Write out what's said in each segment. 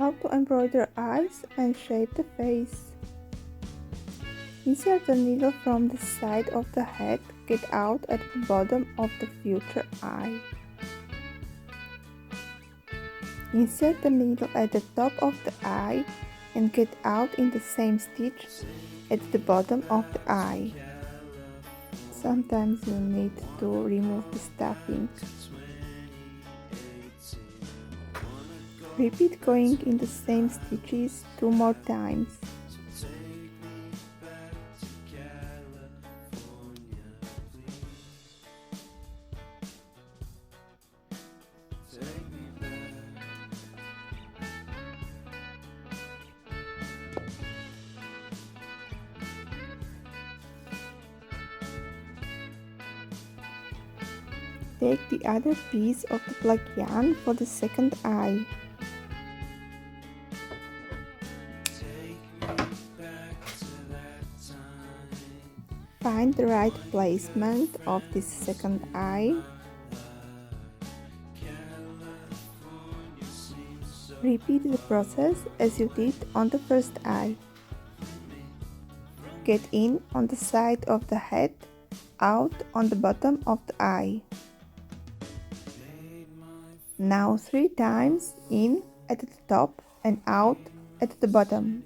How to embroider eyes and shape the face. Insert the needle from the side of the head, get out at the bottom of the future eye. Insert the needle at the top of the eye and get out in the same stitch at the bottom of the eye. Sometimes you need to remove the stuffing. Repeat going in the same stitches 2 more times. Take the other piece of the black yarn for the second eye. Find the right placement of this second eye. Repeat the process as you did on the first eye. Get in on the side of the head, out on the bottom of the eye. Now 3 times in at the top and out at the bottom.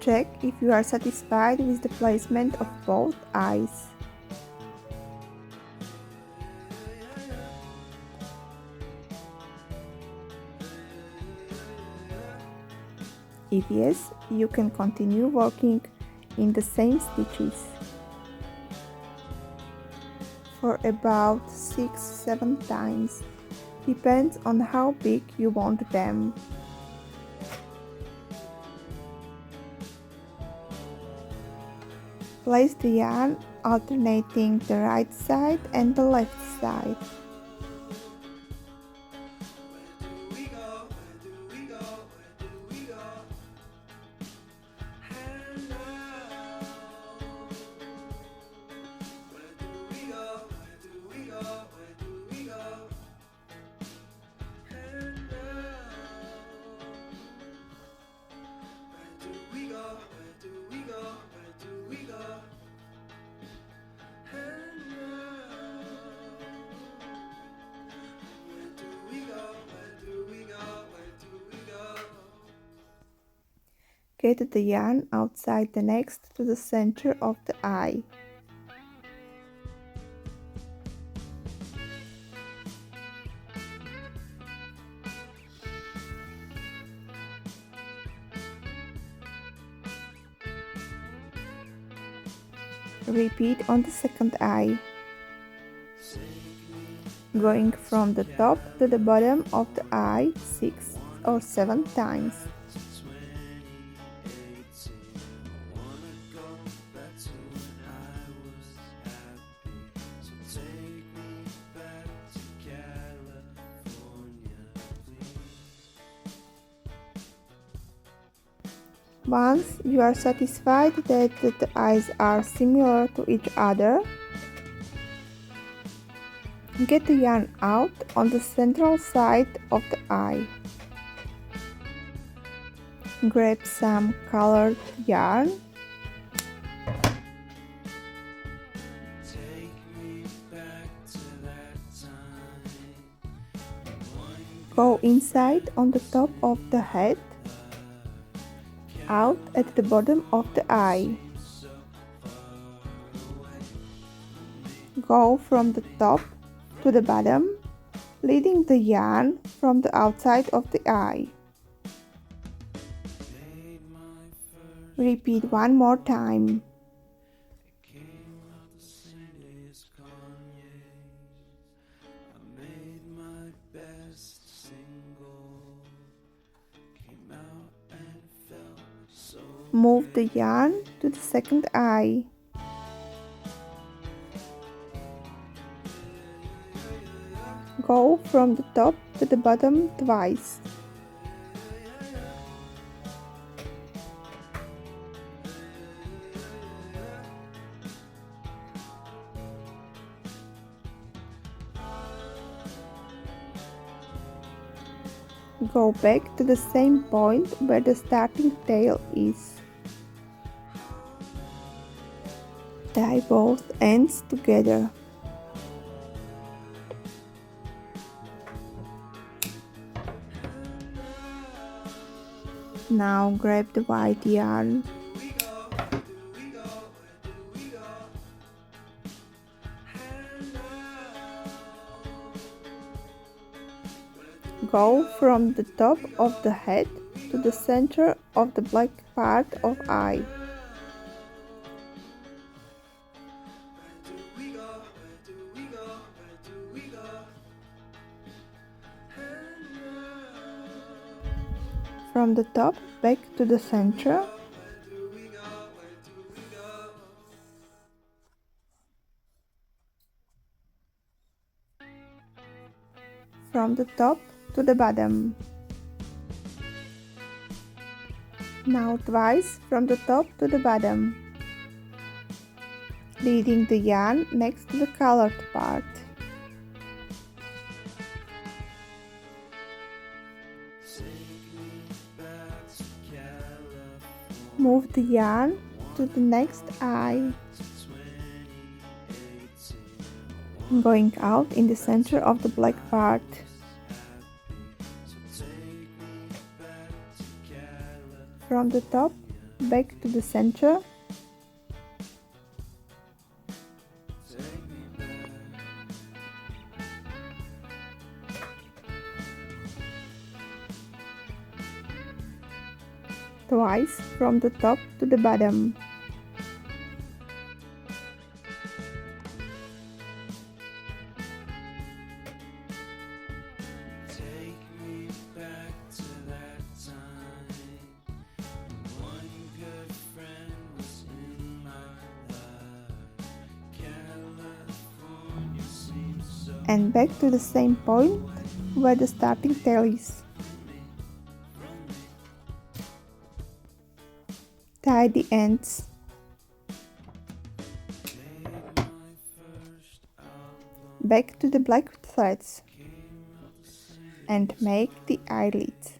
Check if you are satisfied with the placement of both eyes. If yes, you can continue working in the same stitches for about 6-7 times, depends on how big you want them. Place the yarn alternating the right side and the left side. Get the yarn outside the next to the center of the eye. Repeat on the second eye, going from the top to the bottom of the eye 6 or 7 times. Once you are satisfied that the eyes are similar to each other, get the yarn out on the central side of the eye. Grab some colored yarn. Go inside on the top of the head, out at the bottom of the eye. Go from the top to the bottom, leading the yarn from the outside of the eye. Repeat 1 more time. Move the yarn to the second eye. Go from the top to the bottom twice. Go back to the same point where the starting tail is. Tie both ends together. Now grab the white yarn. Go from the top of the head to the center of the black part of eye. From the top back to the center. From the top to the bottom. Now twice from the top to the bottom, leading the yarn next to the colored part. Move the yarn to the next eye, going out in the center of the black part. From the top back to the center. Twice from the top to the bottom. And back to the same point where the starting tail is. Tie the ends. Back to the black threads and make the eyelids.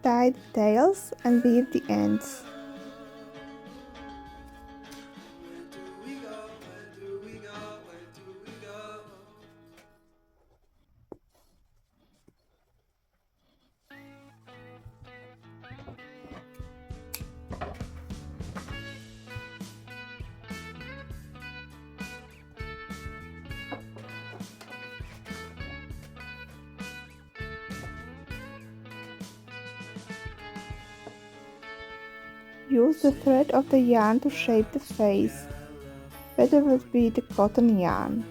Tie the tails and weave the ends. Use the thread of the yarn to shape the face. Better would be the cotton yarn.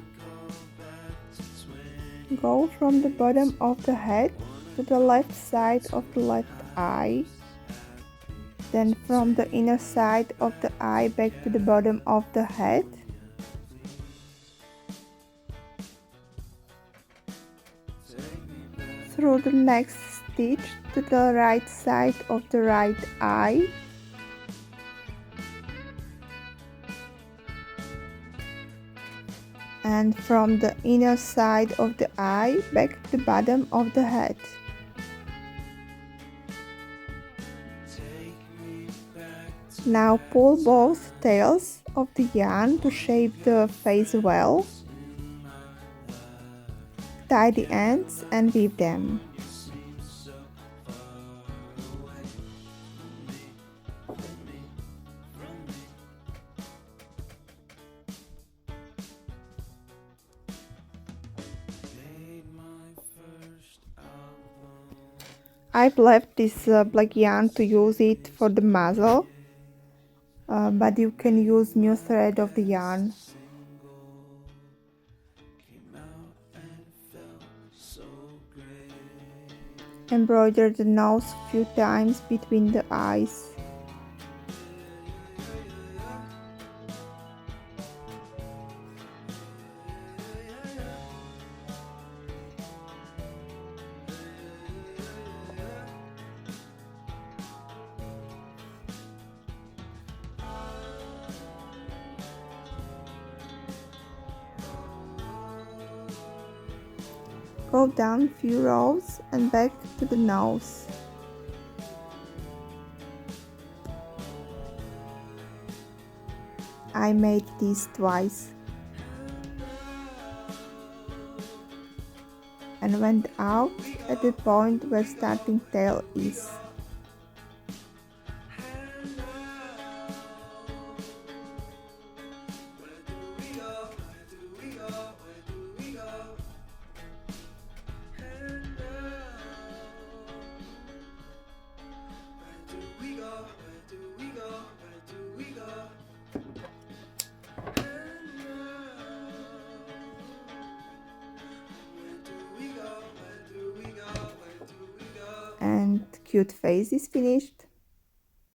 Go from the bottom of the head to the left side of the left eye. Then from the inner side of the eye back to the bottom of the head. Through the next stitch to the right side of the right eye. and from the inner side of the eye back to the bottom of the head. Now pull both tails of the yarn to shape the face well. Tie the ends and weave them. I've left this black yarn to use it for the muzzle, but you can use new thread of the yarn. Embroider the nose a few times between the eyes. Go down few rows and back to the nose. I made this twice and went out at the point where starting tail is. And cute face is finished.